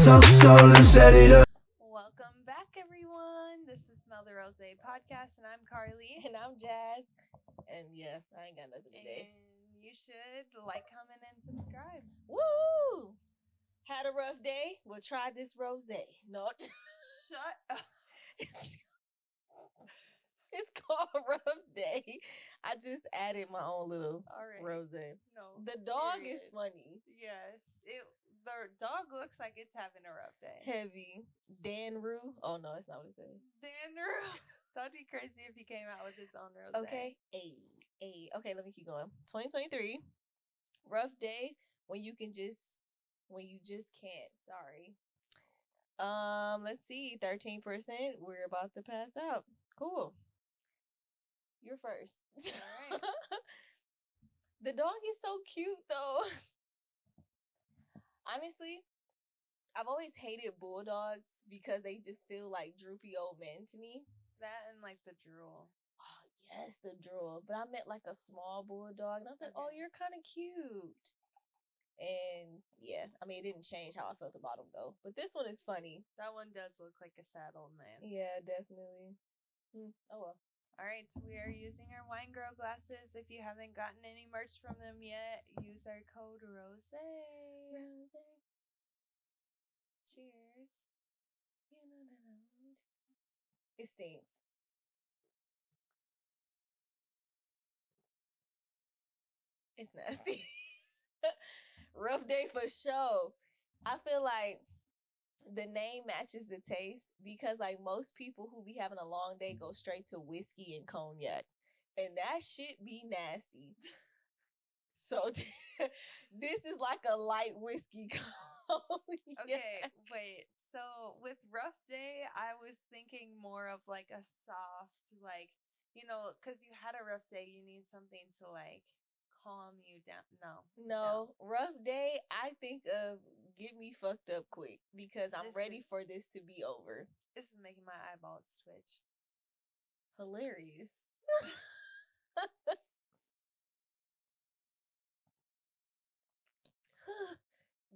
So let's set it up. Welcome back, everyone. This is Smell the Rosé podcast, and I'm Carly. And I'm Jazz. And yeah, I ain't got nothing today. And you should like, comment, and subscribe. Woo! Had a rough day? We'll try this rosé. No. Shut up. It's called Rough Day. I just added my own little All right. rosé. No. The dog period. is funny. Yes. The dog looks like it's having a rough day. Heavy. Dan Rue. Oh no, that's not what it says. Danner. That'd be crazy if he came out with his own rosé. Okay. Okay, let me keep going. 2023. Rough day when you just can't. Sorry. Let's see. 13%. We're about to pass out. Cool. You're first. All right. The dog is so cute though. Honestly, I've always hated bulldogs because they just feel like droopy old men to me. That and like the drool. Oh, yes, the drool. But I met like a small bulldog and I was like, oh, you're kind of cute. And yeah, I mean, it didn't change how I felt about him though. But this one is funny. That one does look like a sad old man. Yeah, definitely. Oh well. All right, so we are using our wine girl glasses. If you haven't gotten any merch from them yet, use our code Rosé. Cheers. It stinks. It's nasty. Rough day for sure. I feel like the name matches the taste because like most people who be having a long day go straight to whiskey and cognac. And that shit be nasty. So this is like a light whiskey cognac. Okay, wait. So with rough day, I was thinking more of like a soft, like, because you had a rough day, you need something to like calm you down. No, rough day, I think of get me fucked up quick because I'm ready for this to be over. This is making my eyeballs twitch. Hilarious.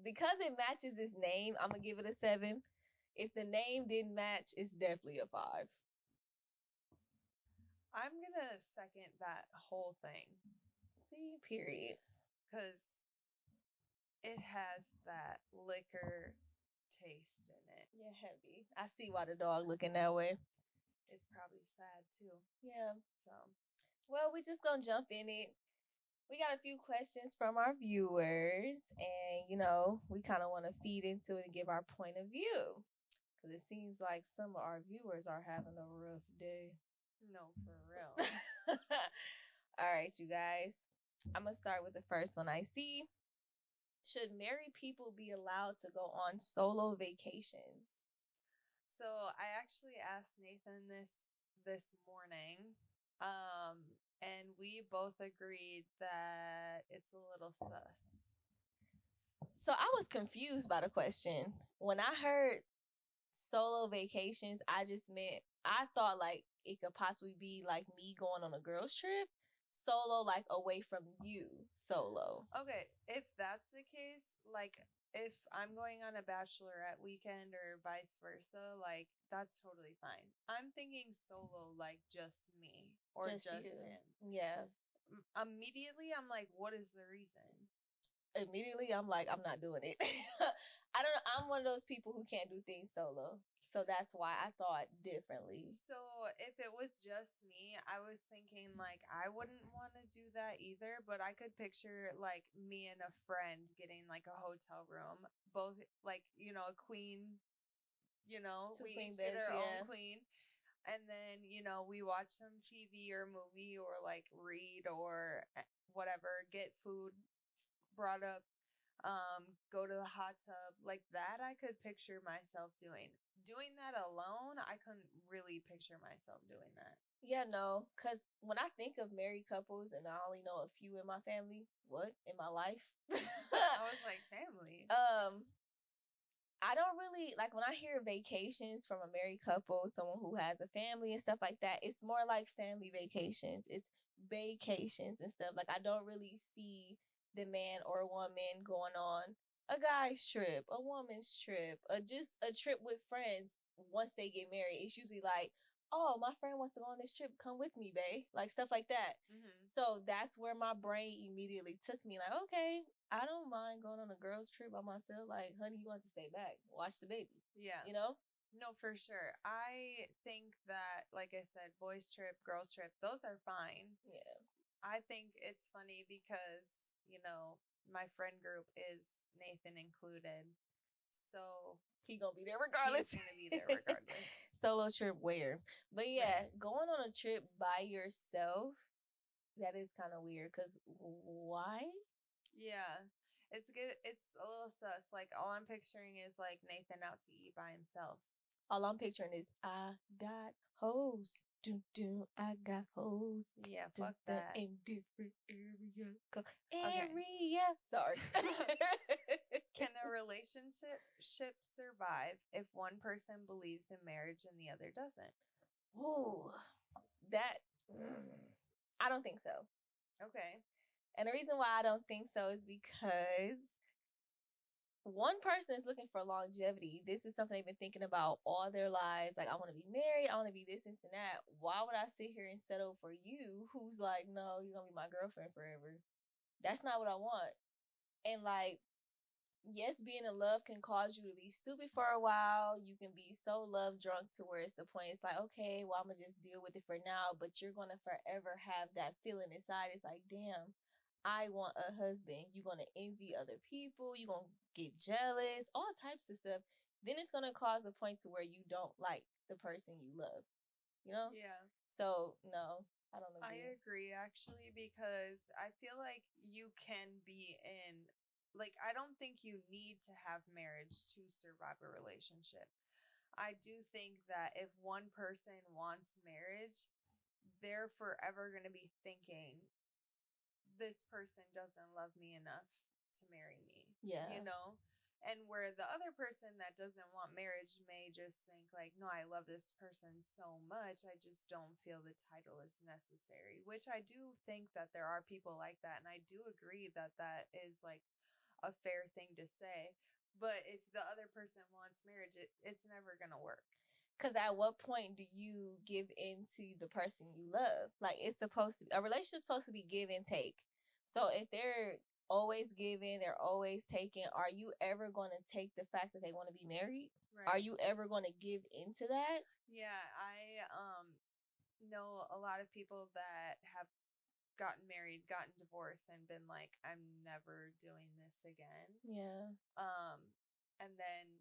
Because it matches his name, I'm gonna give it a 7. If the name didn't match, it's definitely a 5. I'm gonna second that whole thing. See, period. Because it has that liquor taste in it. Yeah, heavy. I see why the dog looking that way. It's probably sad too. Yeah. So, well, we just gonna jump in it. We got a few questions from our viewers, and we kind of want to feed into it and give our point of view because it seems like some of our viewers are having a rough day. No, for real. All right, you guys. I'm gonna start with the first one I see. Should married people be allowed to go on solo vacations? So I actually asked Nathan this morning. And we both agreed that it's a little sus. So I was confused by the question. When I heard solo vacations, I thought like it could possibly be like me going on a girls trip. Solo, like away from you, solo. Okay, if that's the case, like if I'm going on a bachelorette weekend or vice versa, like that's totally fine. I'm thinking solo, like just me or just him. Yeah. Immediately, I'm like, what is the reason? Immediately, I'm like, I'm not doing it. I don't know. I'm one of those people who can't do things solo. So that's why I thought differently. So if it was just me, I was thinking like I wouldn't want to do that either, but I could picture like me and a friend getting like a hotel room, both like, a queen, Two we queen each get beds, our yeah. own queen. And then, we watch some TV or movie or like read or whatever, get food brought up, go to the hot tub. Like that I could picture myself doing. Doing that alone, I couldn't really picture myself doing that. Yeah, no, because when I think of married couples, and I only know a few in my family, in my life? I was like, family. I don't really, like when I hear vacations from a married couple, someone who has a family and stuff like that, it's more like family vacations. It's vacations and stuff. Like I don't really see the man or woman going on a guy's trip, a woman's trip, just a trip with friends. Once they get married, it's usually like, oh, my friend wants to go on this trip, come with me, babe. Like stuff like that. Mm-hmm. So that's where my brain immediately took me. Like, okay, I don't mind going on a girls' trip by myself. Like, honey, you want to stay back, watch the baby. Yeah. You know? No, for sure. I think that, like I said, boys trip, girls trip, those are fine. Yeah. I think it's funny because, my friend group is Nathan included. So he gonna be there regardless. He's gonna be there regardless. Solo trip where? But yeah, Right. going on a trip by yourself, that is kind of weird. Cause why? Yeah. It's good. It's a little sus. Like, all I'm picturing is like Nathan out to eat by himself. All I'm picturing is I got hoes. I got hoes. Yeah, fuck that. In different areas. Okay. Area. Sorry. Can a relationship survive if one person believes in marriage and the other doesn't? Ooh, that I don't think so. Okay. And the reason why I don't think so is because one person is looking for longevity. This is something they've been thinking about all their lives. Like, I want to be married. I want to be this, and that. Why would I sit here and settle for you who's like, no, you're going to be my girlfriend forever? That's not what I want. And like, yes, being in love can cause you to be stupid for a while. You can be so love drunk to where it's the point it's like, okay, well, I'm going to just deal with it for now. But you're going to forever have that feeling inside. It's like, damn, I want a husband. You're going to envy other people. You're going to get jealous, all types of stuff. Then it's going to cause a point to where you don't like the person you love, you know? Yeah. So, no, I don't agree. I agree, actually, because I feel like you can be in, like, I don't think you need to have marriage to survive a relationship. I do think that if one person wants marriage, they're forever going to be thinking, this person doesn't love me enough to marry me. Yeah. And where the other person that doesn't want marriage may just think like, no, I love this person so much, I just don't feel the title is necessary, which I do think that there are people like that, and I do agree that that is like a fair thing to say. But if the other person wants marriage, it's never gonna work. Because at what point do you give in to the person you love? Like, it's supposed to be, a relationship's supposed to be give and take. So if they're always giving, they're always taking, are you ever going to take the fact that they want to be married? Right. Are you ever going to give into that? Yeah, I know a lot of people that have gotten married, gotten divorced, and been like, I'm never doing this again. Yeah. And then,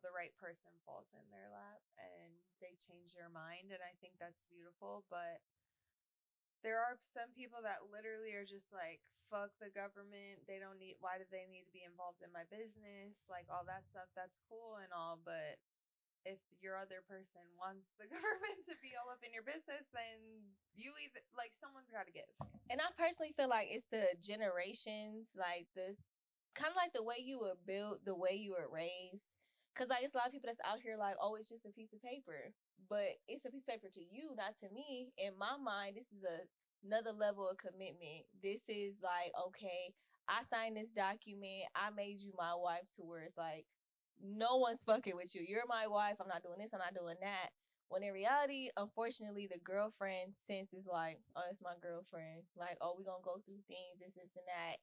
the right person falls in their lap and they change their mind. And I think that's beautiful. But there are some people that literally are just like, fuck the government. Why do they need to be involved in my business? Like, all that stuff, that's cool and all. But if your other person wants the government to be all up in your business, then you either, like, someone's got to give. And I personally feel like it's the generations, like this, kind of like the way you were built, the way you were raised. Because like, it's a lot of people that's out here like, oh, it's just a piece of paper. But it's a piece of paper to you, not to me. In my mind, this is another level of commitment. This is like, okay, I signed this document. I made you my wife, to where it's like, no one's fucking with you. You're my wife. I'm not doing this. I'm not doing that. When in reality, unfortunately, the girlfriend sense is like, oh, it's my girlfriend. Like, oh, we're going to go through things, this, and that.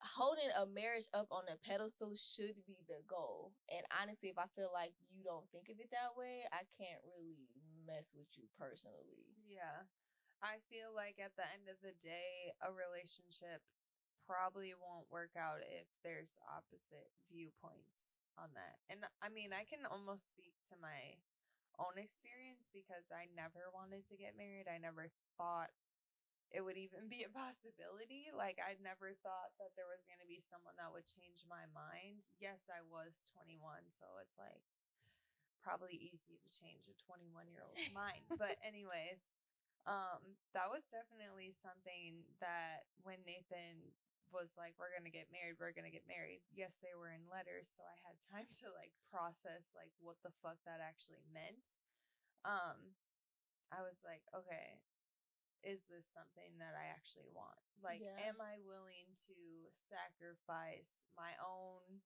Holding a marriage up on a pedestal should be the goal. And honestly, if I feel like you don't think of it that way, I can't really mess with you personally. Yeah. I feel like at the end of the day, a relationship probably won't work out if there's opposite viewpoints on that. And I mean, I can almost speak to my own experience because I never wanted to get married. I never thought it would even be a possibility. Like, I never thought that there was going to be someone that would change my mind. Yes, I was 21, so it's like probably easy to change a 21-year-old's mind. But anyways, that was definitely something that when Nathan was like, we're gonna get married, yes, they were in letters, so I had time to like process like what the fuck that actually meant. I was like, okay, is this something that I actually want? Like, am I willing to sacrifice my own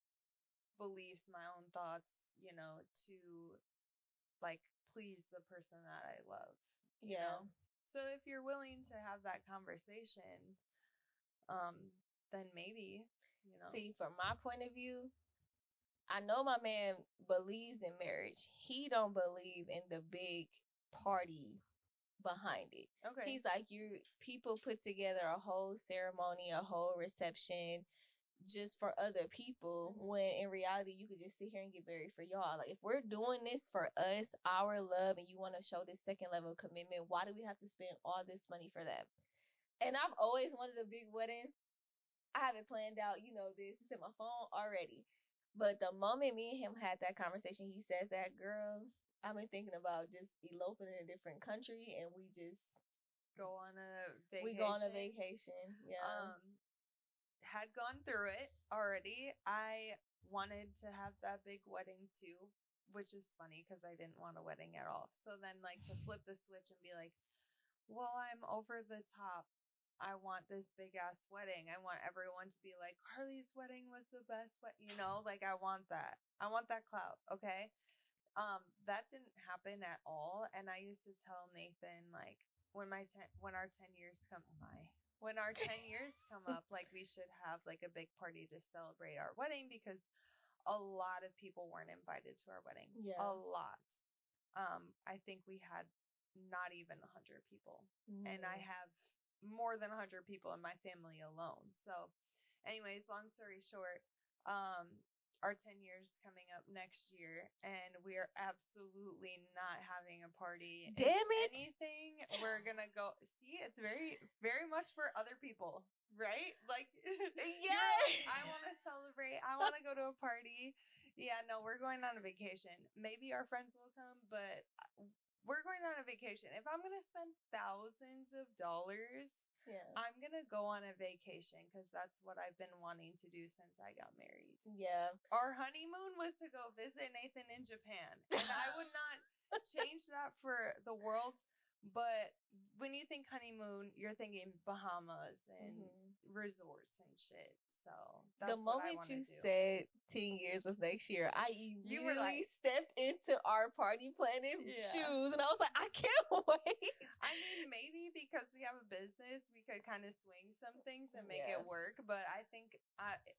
beliefs, my own thoughts, you know, to like please the person that I love, you know? So if you're willing to have that conversation, then maybe, you know. See, from my point of view, I know my man believes in marriage. He don't believe in the big party behind it. Okay. He's like, people put together a whole ceremony, a whole reception just for other people, when in reality you could just sit here and get married for y'all. Like, if we're doing this for us, our love, and you want to show this second level of commitment, why do we have to spend all this money for that? And I've always wanted a big wedding. I have it planned out, you know, this. It's in my phone already. But the moment me and him had that conversation, he said that, girl, I've been thinking about just eloping in a different country, and we just go on a vacation. We go on a vacation. Yeah. Had gone through it already. I wanted to have that big wedding too, which is funny because I didn't want a wedding at all. So then, like, to flip the switch and be like, well, I'm over the top. I want this big ass wedding. I want everyone to be like, Carly's wedding was the best. You know, like, I want that. I want that clout. Okay. That didn't happen at all. And I used to tell Nathan, like, when our 10 years come up, like, we should have like a big party to celebrate our wedding, because a lot of people weren't invited to our wedding. Yeah. A lot. I think we had not even 100 people, and I have more than 100 people in my family alone. So anyways, long story short, our 10 years coming up next year, and we are absolutely not having a party. Damn it. Anything, we're gonna go see. It's very, very much for other people, right? Like, yeah, like, I want to celebrate. I want to go to a party. Yeah, no, we're going on a vacation. Maybe our friends will come, but we're going on a vacation. If I'm gonna spend thousands of dollars, I'm gonna go on a vacation, because that's what I've been wanting to do since I got married. Yeah. Our honeymoon was to go visit Nathan in Japan, and I would not change that for the world. But when you think honeymoon, you're thinking Bahamas and resorts and shit. So that's the what I moment want to you do. said 10 years was next year, I immediately stepped into our party planning shoes, and I was like, I can't wait. I mean, maybe because we have a business, we could kind of swing some things and make it work. But I think,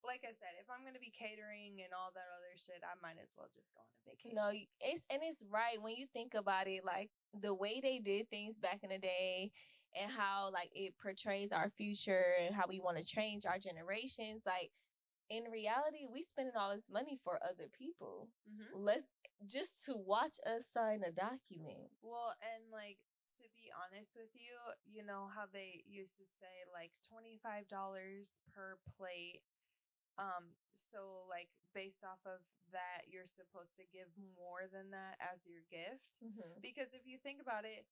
like I said, if I'm going to be catering and all that other shit, I might as well just go on a vacation. No, it's right when you think about it, like the way they did things back in the day, and how like it portrays our future and how we want to change our generations. Like, in reality, we spending all this money for other people. Let's just to watch us sign a document. Well, and like, to be honest with you, you know how they used to say like $25 per plate. So like, based off of that, you're supposed to give more than that as your gift. Because if you think about it,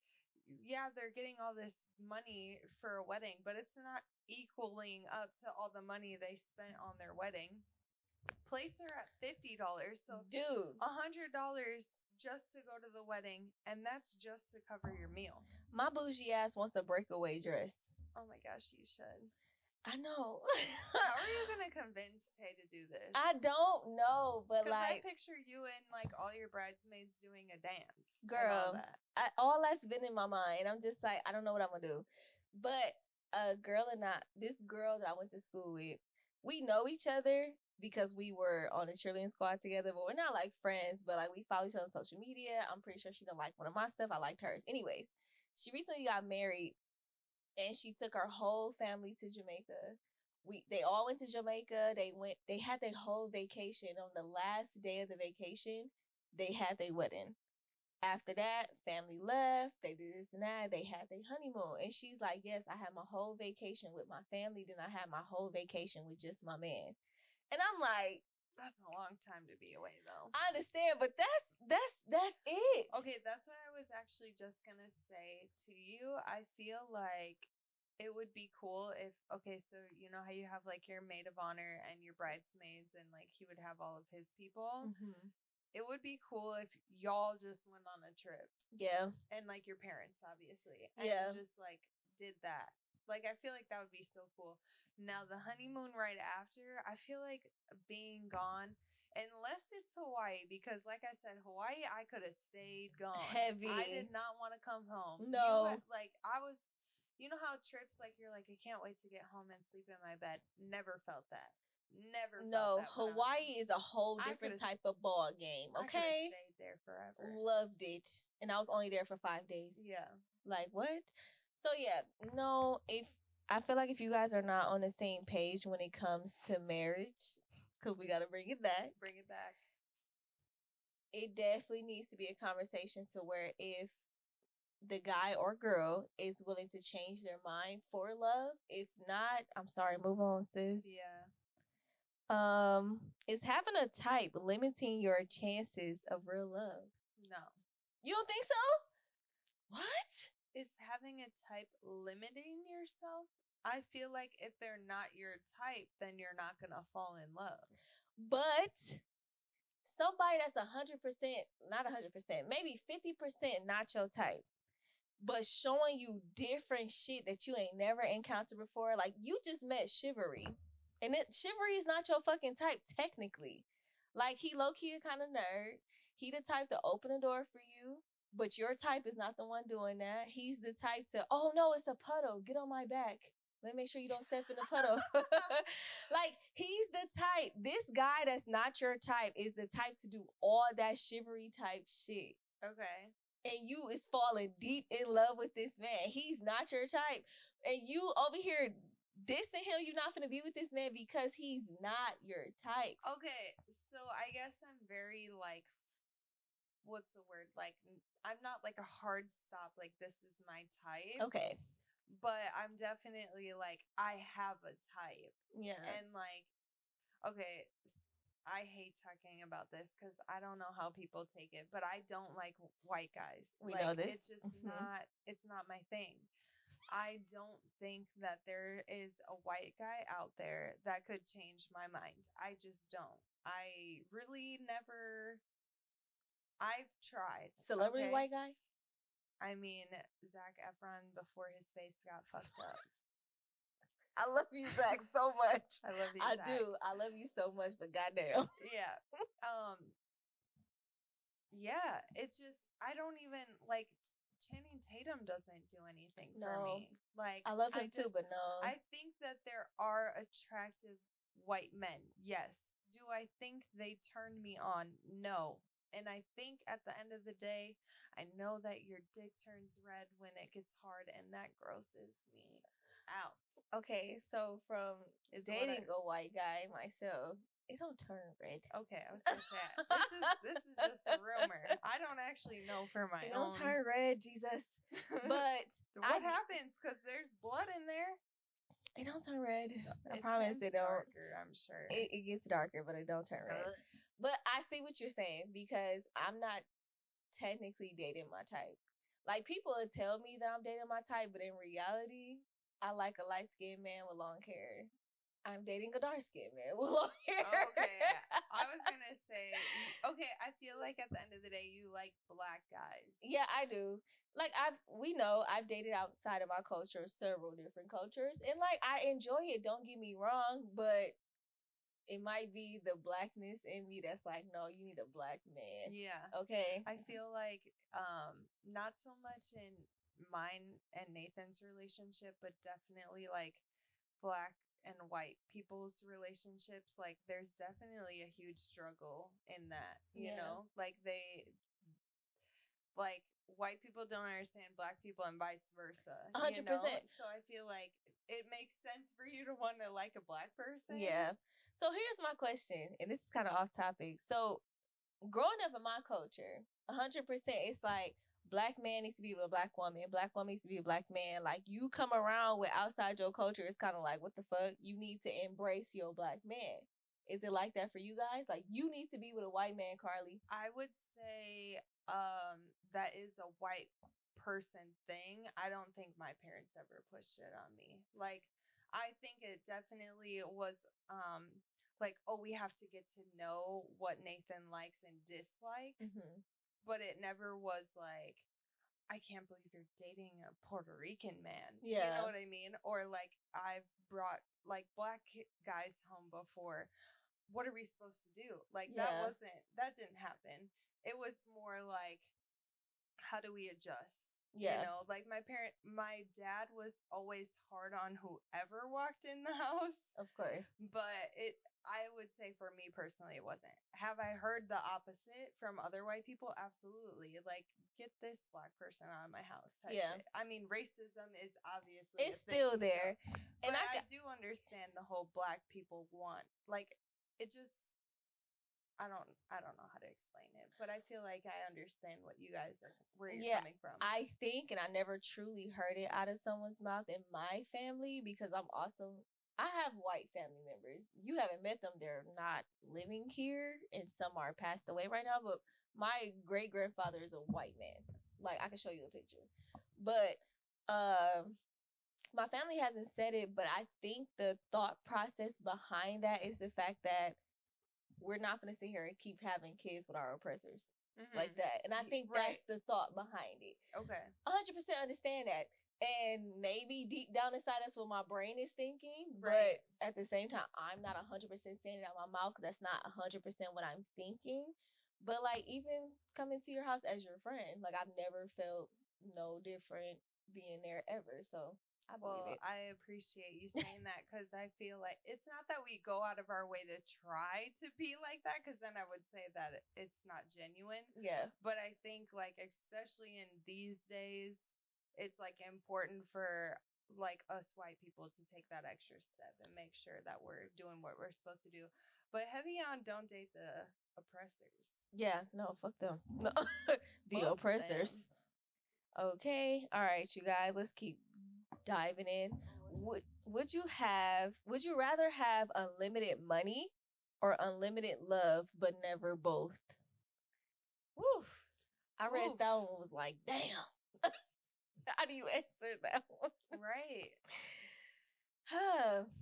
yeah, they're getting all this money for a wedding, but it's not equaling up to all the money they spent on their wedding. Plates are at $50, so dude, $100 just to go to the wedding, and that's just to cover your meal. My bougie ass wants a breakaway dress. Oh my gosh, you should. I know. How are you gonna convince Tay to do this? I don't know, but like, I picture you and like all your bridesmaids doing a dance. Girl, and all that. All that's been in my mind. I'm just like, I don't know what I'm gonna do. But this girl that I went to school with, we know each other because we were on the cheerleading squad together, but we're not like friends, but like we follow each other on social media. I'm pretty sure she didn't like one of my stuff. I liked hers. Anyways, she recently got married, and she took her whole family to Jamaica. They all went to Jamaica. They had their whole vacation. On the last day of the vacation, they had their wedding. After that, family left. They did this and that. They had their honeymoon. And she's like, yes, I had my whole vacation with my family. Then I had my whole vacation with just my man. And I'm like, that's a long time to be away, though. I understand, but that's it. Okay, that's what I was actually just gonna say to you. I feel like it would be cool if, okay, so you know how you have like your maid of honor and your bridesmaids, and like he would have all of his people. It would be cool if y'all just went on a trip. Yeah. And like your parents, obviously. And just like did that. Like, I feel like that would be so cool. Now, the honeymoon right after, I feel like being gone, unless it's Hawaii, because like I said, Hawaii, I could have stayed gone. Heavy. I did not want to come home. No. I was, you know how trips, like, you're like, I can't wait to get home and sleep in my bed. Never felt that. Never felt No, that. when I was Hawaii is a whole I different could've- type of ball game. I could have Okay, stayed there forever. loved it, and I was only there for 5 days. Yeah. Like what? So yeah, no. If I feel like if you guys are not on the same page when it comes to marriage, because we gotta bring it back, Bring it back. it definitely needs to be a conversation to where if the guy or girl is willing to change their mind for love. If not, I'm sorry, move on, sis. Yeah. Is having a type limiting your chances of real love? No. You don't think so? What? Is having a type limiting yourself? I feel like if they're not your type, then you're not going to fall in love. But somebody that's 100%, not 100%, maybe 50% not your type, but showing you different shit that you ain't never encountered before. Like, you just met Shivery, and Shivery is not your fucking type technically. Like, he low-key a kind of nerd. He the type to open the door for you, but your type is not the one doing that. He's the type to, oh no, it's a puddle, get on my back, let me make sure you don't step in the puddle. Like, he's the type. This guy that's not your type is the type to do all that Shivery type shit. Okay. And you is falling deep in love with this man. He's not your type. And you over here dissing him, you're not gonna be with this man because he's not your type. Okay, so I guess I'm very, like, what's the word? Like, I'm not like a hard stop, like, this is my type. Okay. But I'm definitely, like, I have a type. Yeah. And, like, okay, I hate talking about this because I don't know how people take it, but I don't like white guys. We like, know this. It's just it's not my thing. I don't think that there is a white guy out there that could change my mind. I just don't. I really never. I've tried. Celebrity okay? white guy? I mean, Zac Efron before his face got fucked up. I love you, Zac, so much. I love you, I Zac. do. I love you so much, but goddamn. Yeah. Yeah, it's just I don't even like Channing Tatum doesn't do anything for me. Like, I love him too, but no. I think that there are attractive white men. Yes. Do I think they turn me on? No. And I think at the end of the day, I know that your dick turns red when it gets hard, and that grosses me out. Okay, so from dating a white guy myself, it don't turn red. Okay, I was gonna say this is just a rumor. I don't actually know for my own. It don't turn red, Jesus. But what happens? Because there's blood in there. It don't turn red. I promise it don't. Darker, I'm sure. It gets darker, but it don't turn red. But I see what you're saying because I'm not technically dating my type. Like, people will tell me that I'm dating my type, but in reality, I like a light-skinned man with long hair. I'm dating a dark-skinned man with long hair. Okay. I was going to say, okay, I feel like at the end of the day, you like black guys. Yeah, I do. Like, we know I've dated outside of my culture, several different cultures, and like, I enjoy it, don't get me wrong, but it might be the blackness in me that's like, no, you need a black man. Yeah. Okay. I feel like not so much in mine and Nathan's relationship, but definitely like black and white people's relationships. Like, there's definitely a huge struggle in that, you know? Like, white people don't understand black people and vice versa. 100%. You know? So I feel like it makes sense for you to want to like a black person. Yeah. So here's my question, and this is kind of off topic. So growing up in my culture, 100%, it's like black man needs to be with a black woman, black woman needs to be a black man. Like, you come around with outside your culture, it's kind of like, what the fuck? You need to embrace your black man. Is it like that for you guys? Like, you need to be with a white man, Carly? I would say that is a white person thing. I don't think my parents ever pushed it on me. Like, I think it definitely was like, oh, we have to get to know what Nathan likes and dislikes. Mm-hmm. But it never was like, I can't believe you're dating a Puerto Rican man. Yeah. You know what I mean? Or like I've brought like black guys home before. What are we supposed to do? Like Yeah. that didn't happen. It was more like, how do we adjust? Yeah. You know, like my dad was always hard on whoever walked in the house. Of course. But I would say for me personally, it wasn't. Have I heard the opposite from other white people? Absolutely. Like, get this black person out of my house type Yeah. shit. I mean, racism is obviously It's a thing, still there. so, And but I do understand the whole black people want, like, it just, I don't know how to explain it, but I feel like I understand what you guys are, where you're coming from. I think, and I never truly heard it out of someone's mouth in my family, because I have white family members. You haven't met them. They're not living here, and some are passed away right now, but my great grandfather is a white man. Like, I can show you a picture. But my family hasn't said it, but I think the thought process behind that is the fact that we're not going to sit here and keep having kids with our oppressors like that. And I think that's the thought behind it. Okay. 100% understand that. And maybe deep down inside, that's what my brain is thinking. But at the same time, I'm not 100% saying it out my mouth, because that's not 100% what I'm thinking. But like, even coming to your house as your friend, like, I've never felt no different being there ever. So I believe it. I appreciate you saying that, because I feel like it's not that we go out of our way to try to be like that, because then I would say that it's not genuine. Yeah. But I think, like, especially in these days, it's like important for like us white people to take that extra step and make sure that we're doing what we're supposed to do. But heavy on don't date the oppressors. Yeah, no, fuck them. No. The Fuck oppressors. them. Okay. All right, you guys, let's keep diving in. Would you rather have unlimited money or unlimited love, but never both? Woo. I read Oof. that one, was like, damn. How do you answer that one? Right.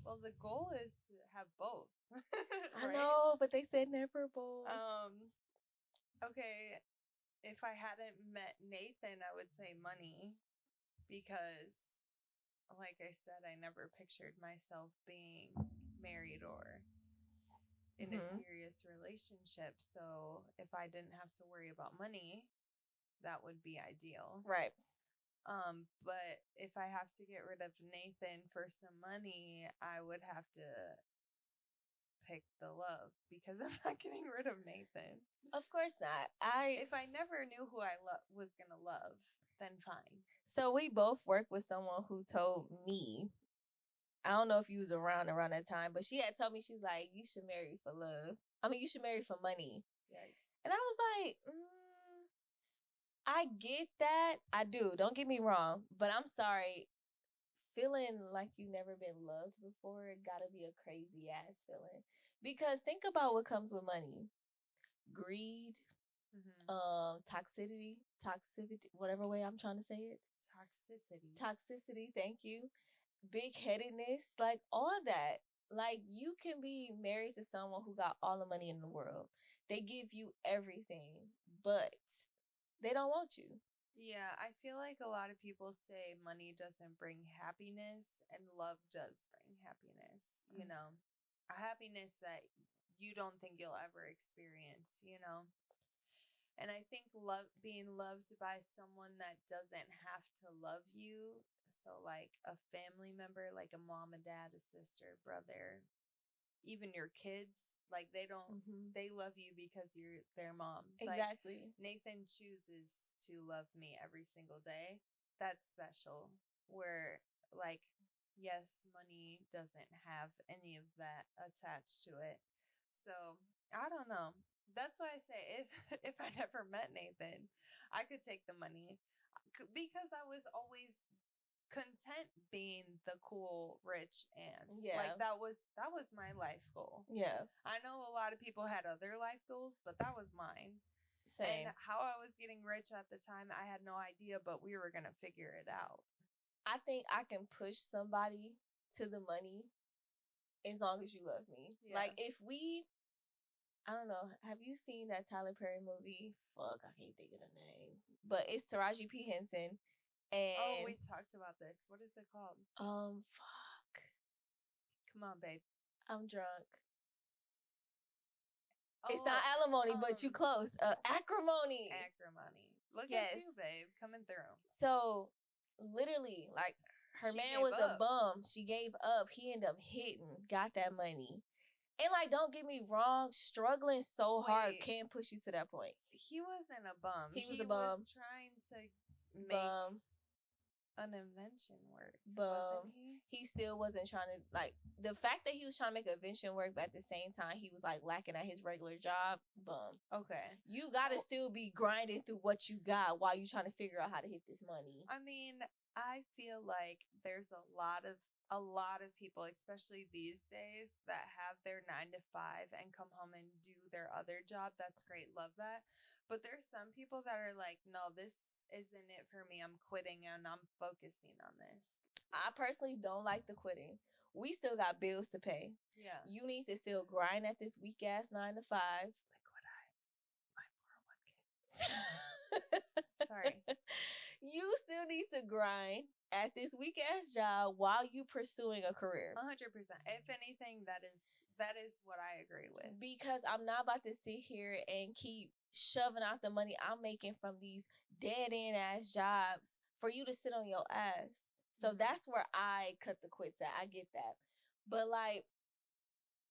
Well, the goal is to have both. I know, but they said never both. Okay, if I hadn't met Nathan, I would say money, because like I said, I never pictured myself being married or in a serious relationship. So if I didn't have to worry about money, that would be ideal. Right. But if I have to get rid of Nathan for some money, I would have to pick the love, because I'm not getting rid of Nathan. Of course not. If I never knew who I was gonna love, then fine. So we both worked with someone who told me, I don't know if you was around that time, but she had told me, she was like, you should marry for love. I mean, you should marry for money. Yikes. And I was like, I get that. I do. Don't get me wrong. But I'm sorry. Feeling like you've never been loved before, it gotta be a crazy ass feeling. Because think about what comes with money. Greed, toxicity, whatever way I'm trying to say it. Toxicity, thank you. Big-headedness, like all that. Like, you can be married to someone who got all the money in the world. They give you everything, but they don't want you. Yeah, I feel like a lot of people say money doesn't bring happiness, and love does bring happiness. You know, a happiness that you don't think you'll ever experience, you know. And I think being loved by someone that doesn't have to love you, so like a family member, like a mom, a dad, a sister, brother, even your kids, like they love you because you're their mom. Exactly. Like, Nathan chooses to love me every single day. That's special. Where, like, yes, money doesn't have any of that attached to it. So I don't know. That's why I say if I never met Nathan, I could take the money, because I was always content being the cool rich aunt. Yeah. Like that was my life goal. Yeah. I know a lot of people had other life goals, but that was mine. Same. And how I was getting rich at the time, I had no idea, but we were gonna figure it out. I think I can push somebody to the money as long as you love me. Yeah. Like, if we I don't know. Have you seen that Tyler Perry movie? Fuck, I can't think of the name. But it's Taraji P. Henson. Oh, And we talked about this. What is it called? fuck. Come on, babe. I'm drunk. Oh, it's not alimony, but you close. Acrimony. Acrimony. Look Yes. at you, babe, coming through. So, literally, like, her She man gave was a up. bum. She gave up. He ended up hitting, got that money. And, like, don't get me wrong, struggling so hard Wait. can push you to that point. He wasn't a bum. He was a bum. Was trying to make Bum. an invention work, Bum. wasn't he? He still wasn't trying to, like, the fact that he was trying to make an invention work, but at the same time, he was, like, lacking at his regular job. Bum. Okay. You gotta still be grinding through what you got while you trying to figure out how to hit this money. I mean, I feel like there's a lot of people, especially these days, that have their 9 to 5 and come home and do their other job. That's great. Love that. But there's some people that are like, no, this isn't it for me. I'm quitting and I'm focusing on this. I personally don't like the quitting. We still got bills to pay. Yeah. You need to still grind at this weak ass 9 to 5. Like my 401k. Sorry. You still need to grind at this weak ass job while you pursuing a career. 100%. If anything, that is what I agree with. Because I'm not about to sit here and keep shoving out the money I'm making from these dead end ass jobs for you to sit on your ass. So that's where I cut the quits at. I get that. But like,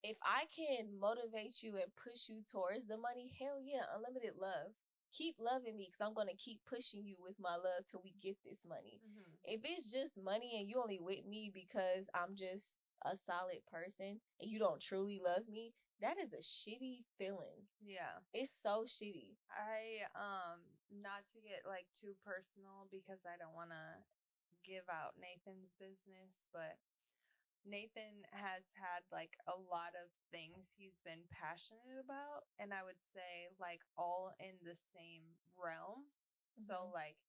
if I can motivate you and push you towards the money, hell yeah, unlimited love. Keep loving me because I'm going to keep pushing you with my love till we get this money. Mm-hmm. If it's just money and you only with me because I'm just a solid person and you don't truly love me, that is a shitty feeling. Yeah. It's so shitty. I not to get like too personal because I don't want to give out Nathan's business, but Nathan has had like a lot of things he's been passionate about, and I would say like all in the same realm. Mm-hmm. So like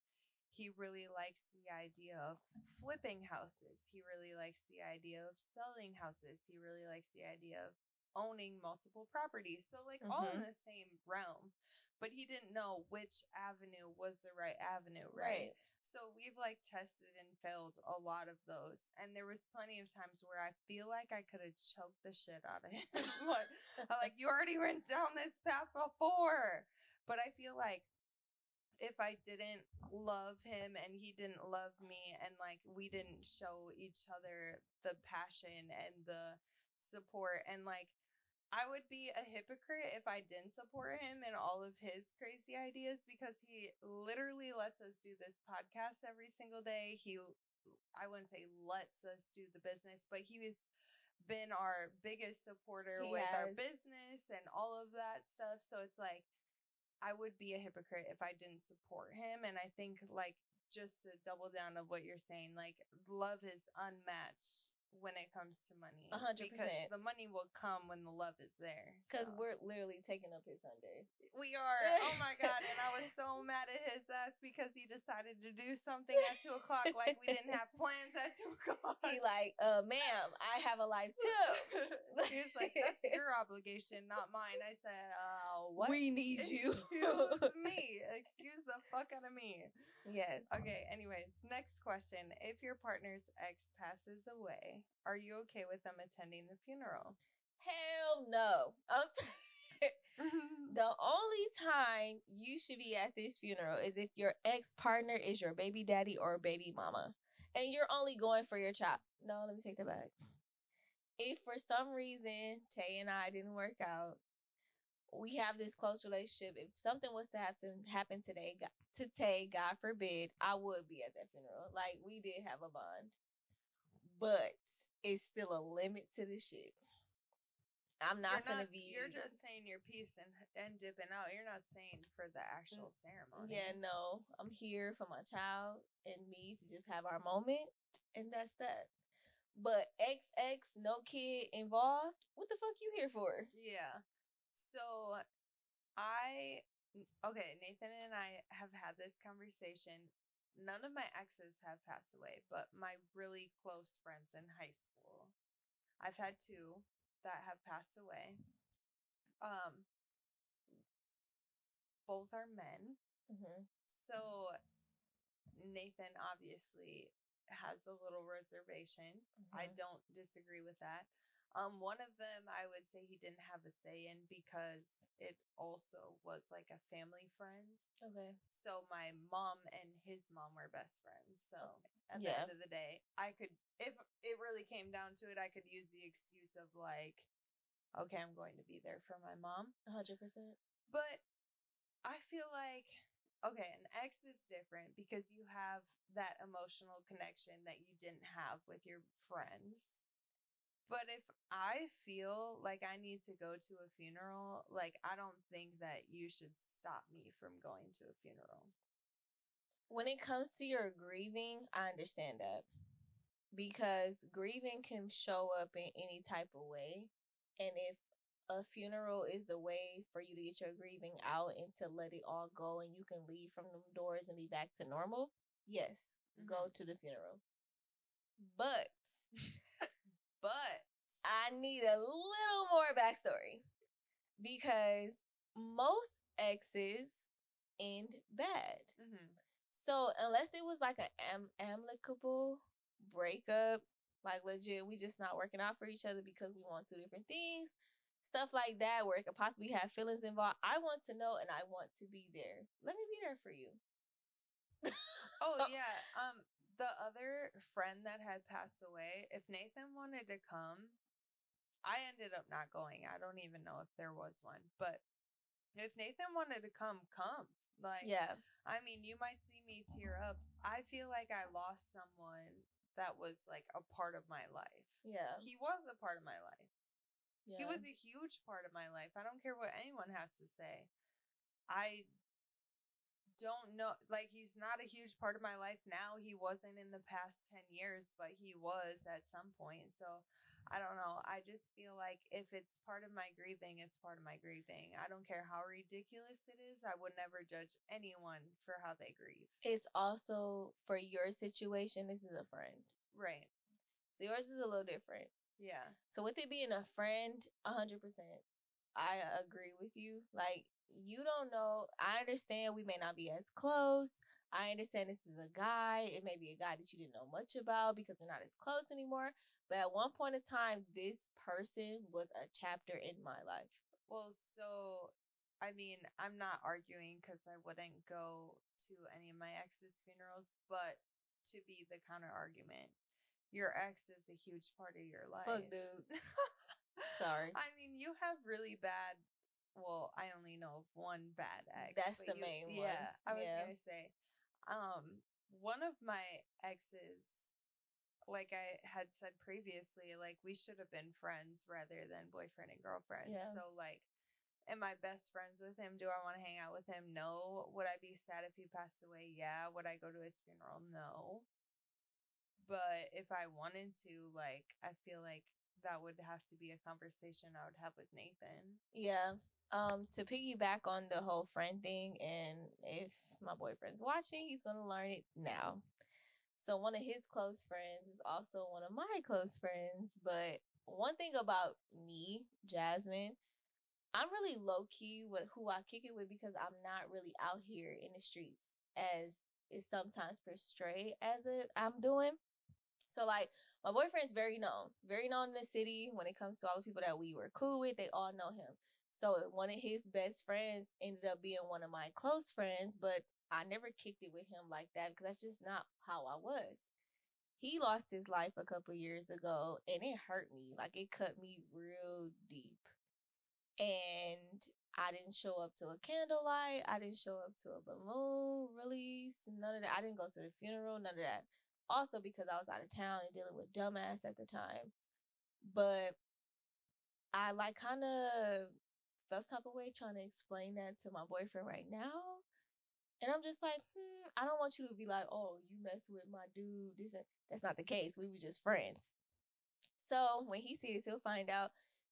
he really likes the idea of flipping houses. He really likes the idea of selling houses. He really likes the idea of owning multiple properties. So like all in the same realm, but he didn't know which avenue was the right avenue, right? So we've like tested and failed a lot of those. And there was plenty of times where I feel like I could have choked the shit out of him. Like, you already went down this path before. But I feel like if I didn't love him and he didn't love me and like we didn't show each other the passion and the support, and like I would be a hypocrite if I didn't support him in all of his crazy ideas, because he literally lets us do this podcast every single day. I wouldn't say lets us do the business, but he has been our biggest supporter with our business and all of that stuff. So it's like, I would be a hypocrite if I didn't support him. And I think like, just to double down of what you're saying, like love is unmatched when it comes to money. 100%. Because the money will come when the love is there. Because we're literally taking up his Sunday. We are. Oh my God. And I was so mad at his ass because he decided to do something at 2 o'clock like we didn't have plans at 2 o'clock. He like, ma'am, I have a life too. He was like, that's your obligation, not mine. I said, what? We need you. Excuse me. Excuse the fuck out of me. Yes. Okay, anyways, next question. If your partner's ex passes away, are you okay with them attending the funeral? Hell no. The only time you should be at this funeral is if your ex-partner is your baby daddy or baby mama. And you're only going for your child. No, let me take that back. If for some reason Tay and I didn't work out, we have this close relationship. If something was to happen today, to Tay, God forbid, I would be at that funeral. Like, we did have a bond. But it's still a limit to the shit. I'm not gonna be. You're just saying your piece and dipping out. You're not saying for the actual ceremony. Yeah, no. I'm here for my child and me to just have our moment, and that's that. But XX, no kid involved. What the fuck you here for? Yeah. So Nathan and I have had this conversation. None of my exes have passed away, but my really close friends in high school, I've had 2 that have passed away. both are men. Mm-hmm. So Nathan obviously has a little reservation. I don't disagree with that. One of them I would say he didn't have a say in because it also was like a family friend. Okay. So my mom and his mom were best friends. So at the Yeah. end of the day, I could, if it really came down to it, I could use the excuse of like, okay, I'm going to be there for my mom. 100%. But I feel like, okay, an ex is different because you have that emotional connection that you didn't have with your friends. But if I feel like I need to go to a funeral, like I don't think that you should stop me from going to a funeral. When it comes to your grieving, I understand that. Because grieving can show up in any type of way. And if a funeral is the way for you to get your grieving out and to let it all go and you can leave from them doors and be back to normal, yes, go to the funeral. But I need a little more backstory because most exes end bad. So unless it was like an amicable breakup, like legit, we just not working out for each other because we want two different things, stuff like that, where it could possibly have feelings involved. I want to know and I want to be there. Let me be there for you. Oh yeah. The other friend that had passed away, if Nathan wanted to come, I ended up not going. I don't even know if there was one, but if Nathan wanted to come, come. Like, Yeah. I mean, you might see me tear up. I feel like I lost someone that was like a part of my life. Yeah. He was a part of my life. Yeah. He was a huge part of my life. I don't care what anyone has to say. I don't know, like, he's not a huge part of my life now. He wasn't in the past 10 years, but he was at some point. So I don't know. I just feel like if it's part of my grieving, it's part of my grieving. I don't care how ridiculous it is. I would never judge anyone for how they grieve. It's also for your situation, this is a friend. Right. So yours is a little different. Yeah. So with it being a friend, 100%, I agree with you. Like, you don't know. I understand we may not be as close. I understand this is a guy. It may be a guy that you didn't know much about because we're not as close anymore. But at one point in time, this person was a chapter in my life. Well, so, I mean, I'm not arguing because I wouldn't go to any of my ex's funerals, but to be the counter argument, your ex is a huge part of your life. Fuck, dude. Sorry. I mean, you have really bad. Well, I only know of one bad ex. That's the main one. Yeah, I was gonna say, one of my exes, like I had said previously, like we should have been friends rather than boyfriend and girlfriend. Yeah. So like, am I best friends with him? Do I want to hang out with him? No. Would I be sad if he passed away? Yeah. Would I go to his funeral? No. But if I wanted to, like, I feel like that would have to be a conversation I would have with Nathan. Yeah. To piggyback on the whole friend thing, and if my boyfriend's watching, he's gonna learn it now. So one of his close friends is also one of my close friends. But one thing about me, Jasmine, I'm really low key with who I kick it with because I'm not really out here in the streets as is sometimes portrayed as I'm doing. So like my boyfriend's very known in the city when it comes to all the people that we were cool with. They all know him. So one of his best friends ended up being one of my close friends, but I never kicked it with him like that because that's just not how I was. He lost his life a couple years ago and it hurt me. Like it cut me real deep. And I didn't show up to a candlelight. I didn't show up to a balloon release. None of that. I didn't go to the funeral. None of that. Also because I was out of town and dealing with dumbass at the time. But I like kind of felt type of way trying to explain that to my boyfriend right now. And I'm just like, I don't want you to be like, oh, you mess with my dude. That's not the case. We were just friends. So when he sees, he'll find out.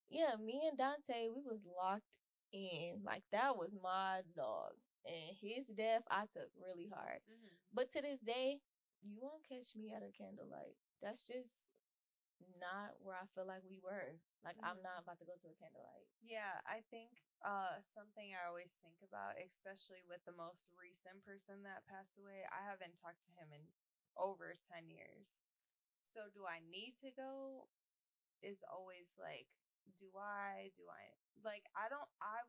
Yeah, me and Dante, we was locked in. Like that was my dog. And his death, I took really hard. But to this day, you won't catch me at a candlelight. That's just not where I feel like we were. Like, I'm not about to go to a candlelight. Yeah, I think something I always think about, especially with the most recent person that passed away, I haven't talked to him in over 10 years. So do I need to go? Is always like, do I? Like, I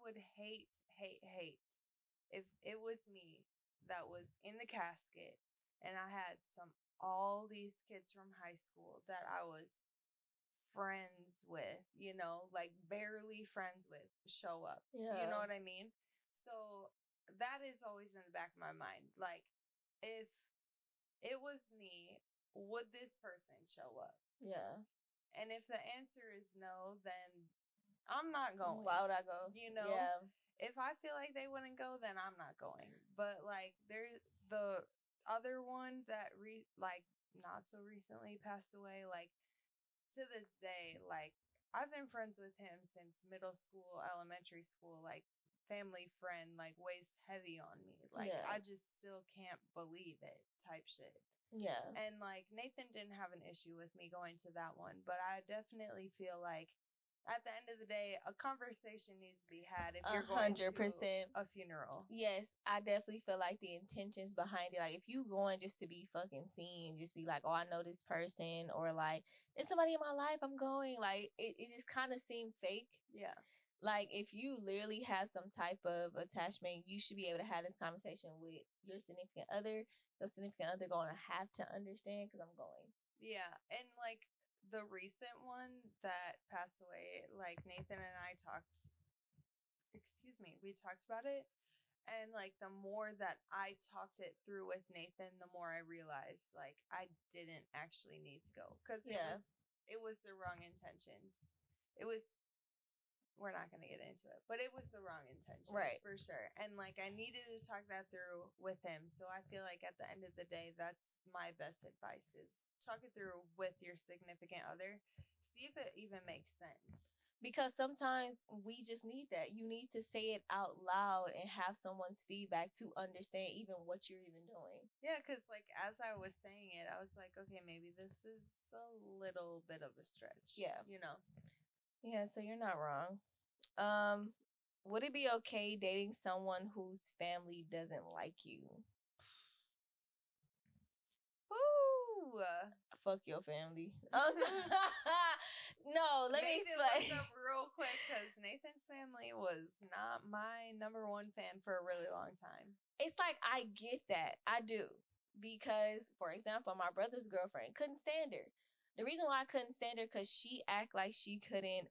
would hate if it was me that was in the casket and I had all these kids from high school that I was friends with, like barely friends with, show up. Yeah. You know what I mean? So that is always in the back of my mind. Like, if it was me, would this person show up? Yeah. And if the answer is no, then I'm not going. Why would I go? Yeah. If I feel like they wouldn't go, then I'm not going. But like, there's the other one that like not so recently passed away. Like, to this day, like, I've been friends with him since middle school, elementary school, like family friend, like weighs heavy on me. Like, Yeah. I just still can't believe it type shit. Yeah. And like, Nathan didn't have an issue with me going to that one, but I definitely feel like at the end of the day, a conversation needs to be had if you're going 100%. to a funeral. Yes, I definitely feel like the intentions behind it. Like, if you going just to be fucking seen, just be like, oh, I know this person, or like, it's somebody in my life, I'm going. Like, it just kind of seemed fake. Yeah. Like, if you literally have some type of attachment, you should be able to have this conversation with your significant other. Your significant other going to have to understand because I'm going. Yeah. And like, the recent one that passed away, like, Nathan and I talked, we talked about it. And like, the more that I talked it through with Nathan, the more I realized like I didn't actually need to go, because it was the wrong intentions. We're not going to get into it, but it was the wrong intentions, right? For sure. And like, I needed to talk that through with him. So I feel like at the end of the day, that's my best advice, is talk it through with your significant other. See if it even makes sense. Because sometimes we just need that. You need to say it out loud and have someone's feedback to understand even what you're even doing. Yeah, because like, as I was saying it, I was like, okay, maybe this is a little bit of a stretch. Yeah. Yeah, so you're not wrong. Would it be okay dating someone whose family doesn't like you? Ooh. Fuck your family. No, let me explain. Look up real quick, because Nathan's family was not my number one fan for a really long time. It's like, I get that. I do. Because, for example, my brother's girlfriend couldn't stand her. The reason why I couldn't stand her, because she act like she couldn't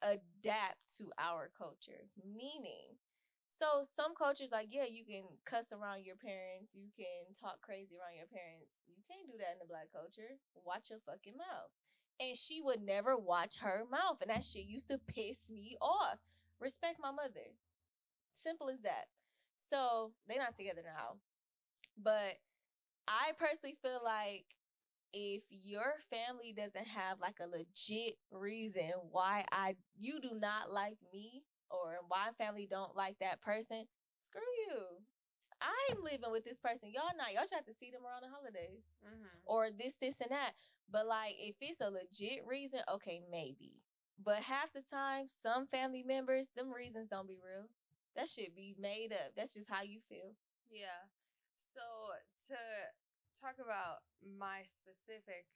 adapt to our culture. Meaning, so some cultures, like, yeah, you can cuss around your parents, you can talk crazy around your parents. You can't do that in the Black culture. Watch your fucking mouth. And she would never watch her mouth, and that shit used to piss me off. Respect my mother. Simple as that. So they're not together now, but I personally feel like if your family doesn't have like a legit reason why you do not like me, or why family don't like that person, screw you. I'm living with this person. Y'all not. Y'all should have to see them around the holidays. Or this, and that. But like, if it's a legit reason, okay, maybe. But half the time, some family members, them reasons don't be real. That should be made up. That's just how you feel. Yeah. So to talk about my specific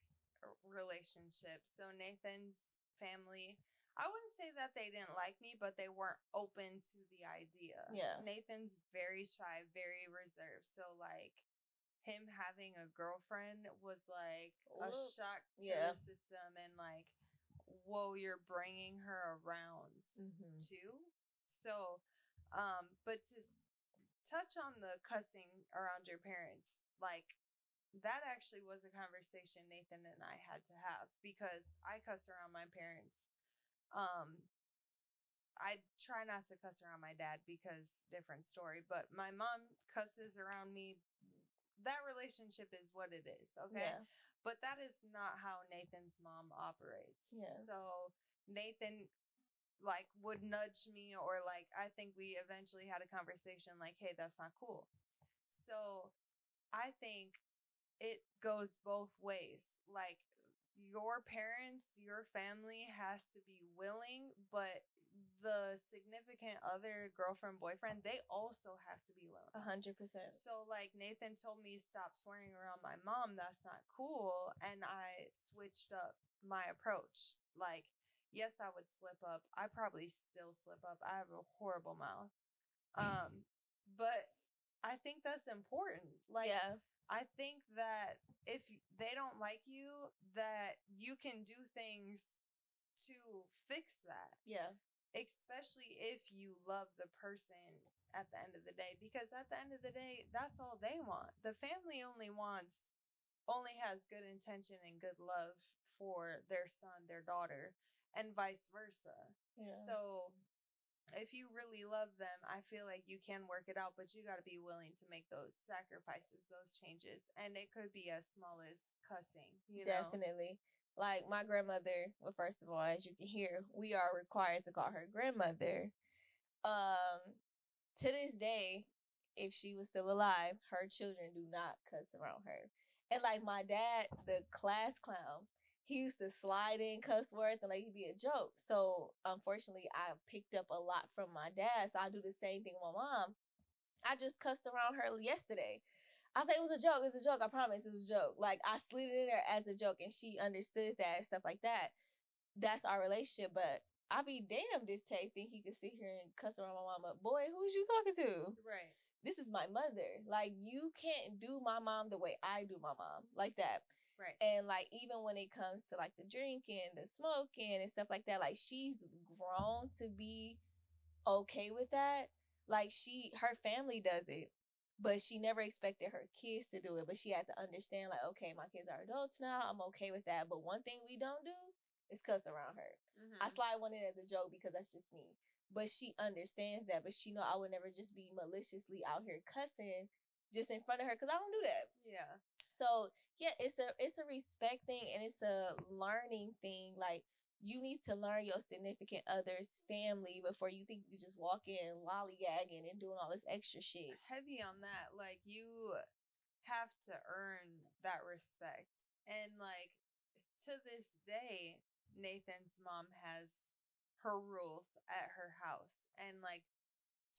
relationship, so Nathan's family, I wouldn't say that they didn't like me, but they weren't open to the idea. Yeah. Nathan's very shy, very reserved. So like, him having a girlfriend was like a shock to the system, and like, whoa, you're bringing her around too. So, but to touch on the cussing around your parents, like, that actually was a conversation Nathan and I had to have, because I cuss around my parents. I try not to cuss around my dad, because different story, but my mom cusses around me. That relationship is what it is, okay? Yeah. But that is not how Nathan's mom operates. Yeah. So Nathan like would nudge me, or like, I think we eventually had a conversation like, hey, that's not cool. So I think it goes both ways. Like, your parents, your family has to be willing, but the significant other, girlfriend, boyfriend, they also have to be willing. 100%. So, like, Nathan told me stop swearing around my mom. That's not cool. And I switched up my approach. Like, yes, I would slip up. I probably still slip up. I have a horrible mouth. But I think that's important. Like, yeah. I think that if they don't like you, that you can do things to fix that. Yeah. Especially if you love the person at the end of the day, because at the end of the day, that's all they want. The family only has good intention and good love for their son, their daughter, and vice versa. Yeah. So if you really love them, I feel like you can work it out, but you got to be willing to make those sacrifices, those changes. And it could be as small as cussing, you know? Definitely. Like my grandmother, well, first of all, as you can hear, we are required to call her grandmother. To this day, if she was still alive, her children do not cuss around her. And like my dad, the class clown, he used to slide in cuss words and like he'd be a joke. So unfortunately, I picked up a lot from my dad. So I do the same thing with my mom. I just cussed around her yesterday. I said it was a joke. It's a joke. I promise it was a joke. Like I slid it in there as a joke, and she understood that and stuff like that. That's our relationship. But I'd be damned if Tay think he could sit here and cuss around my mama. Boy, who's you talking to? Right. This is my mother. Like you can't do my mom the way I do my mom, like that. Right. And like even when it comes to like the drinking, the smoking, and stuff like that, like she's grown to be okay with that. Like her family does it, but she never expected her kids to do it. But she had to understand, like, okay, my kids are adults now. I'm okay with that. But one thing we don't do is cuss around her. I slide one in as a joke because that's just me. But she understands that. But she know I would never just be maliciously out here cussing just in front of her because I don't do that. Yeah. So yeah, it's a respect thing and it's a learning thing. Like you need to learn your significant other's family before you think you just walk in lollygagging and doing all this extra shit. Heavy on that. Like, you have to earn that respect. And, like, to this day, Nathan's mom has her rules at her house. And, like,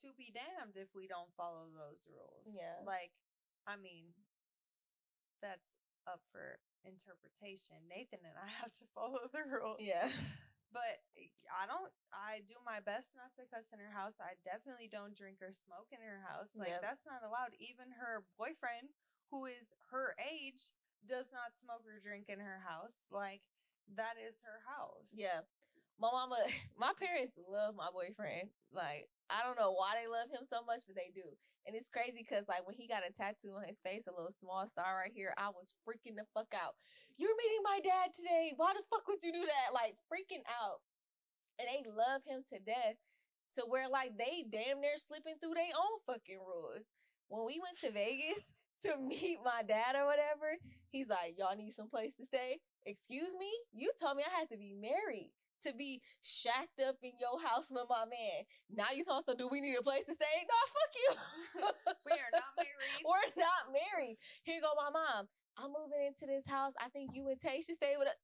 to be damned if we don't follow those rules. Yeah. Like, I mean, that's up for interpretation. Nathan and I have to follow the rules. Yeah. But I do my best not to cuss in her house. I definitely don't drink or smoke in her house. Like, that's not allowed. Even her boyfriend, who is her age, does not smoke or drink in her house. Like, that is her house. Yeah. My parents love my boyfriend. Like, I don't know why they love him so much, but they do. And it's crazy because, like, when he got a tattoo on his face, a little small star right here, I was freaking the fuck out. You're meeting my dad today. Why the fuck would you do that? Like, freaking out. And they love him to death. So where, like, they damn near slipping through their own fucking rules. When we went to Vegas to meet my dad or whatever, he's like, y'all need some place to stay? Excuse me? You told me I had to be married to be shacked up in your house with my man. Now you supposed to do we need a place to stay? No, fuck you. We are not married. We're not married. Here go my mom. I'm moving into this house. I think you and Tay should stay with us.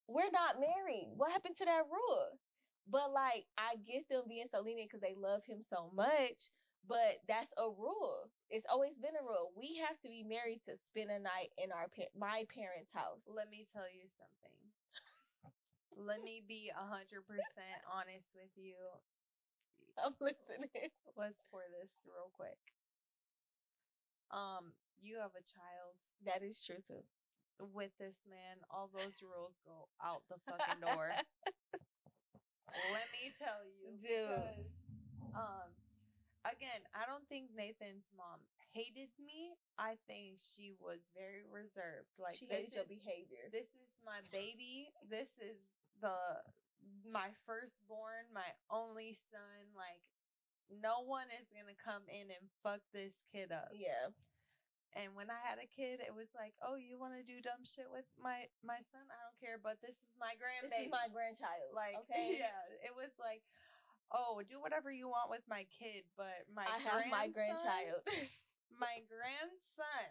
We're not married. What happened to that rule? But like, I get them being so lenient because they love him so much. But that's a rule. It's always been a rule. We have to be married to spend a night in my parents' house. Let me tell you something. Let me be 100% honest with you. I'm listening. Let's pour this real quick. You have a child. That is true too. With this man, all those rules go out the fucking door. Let me tell you, dude. Because, again, I don't think Nathan's mom hated me. I think she was very reserved. Like, she hated your behavior. This is my baby. This is my firstborn, my only son. Like, no one is gonna come in and fuck this kid up. Yeah. And when I had a kid, it was like, oh, you want to do dumb shit with my son? I don't care, but this is my grandbaby. This is my grandchild. Like, okay. Yeah, it was like, oh, do whatever you want with my kid, but I have my grandchild. My grandson,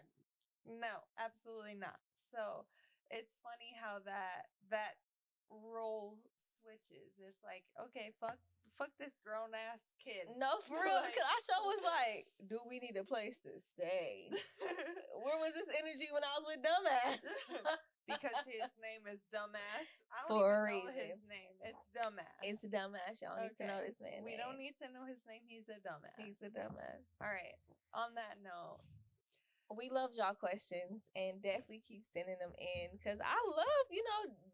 no, absolutely not. So it's funny how that role switches. It's like, okay, fuck this grown ass kid. No, for real. Like- Because I sure was like, do we need a place to stay? Where was this energy when I was with dumbass? Because his name is Dumbass. I don't For a even know reason. his name. It's Dumbass. It's dumbass. Y'all need to know Okay. this man. We don't need to know his name. He's a dumbass. He's a dumbass. All right. On that note, We love y'all questions and definitely keep sending them in because I love,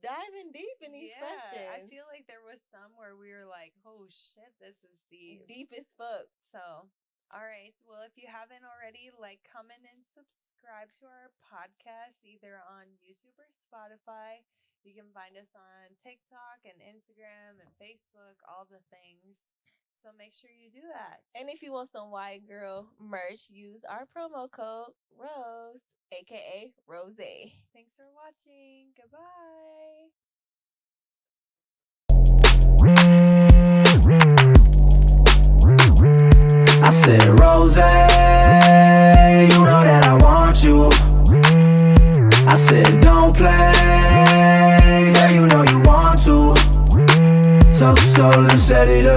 diving deep in these questions. I feel like there was some where we were like, oh shit, this is deep. Deep as fuck. So, all right. Well, if you haven't already, comment and subscribe to our podcast either on YouTube or Spotify. You can find us on TikTok and Instagram and Facebook, all the things. So make sure you do that. And if you want some white girl merch, use our promo code ROSE, aka Rosé. Thanks for watching. Goodbye. I said, Rosé, you know that I want you. I said, don't play, girl, you know you want to. So let's set it up.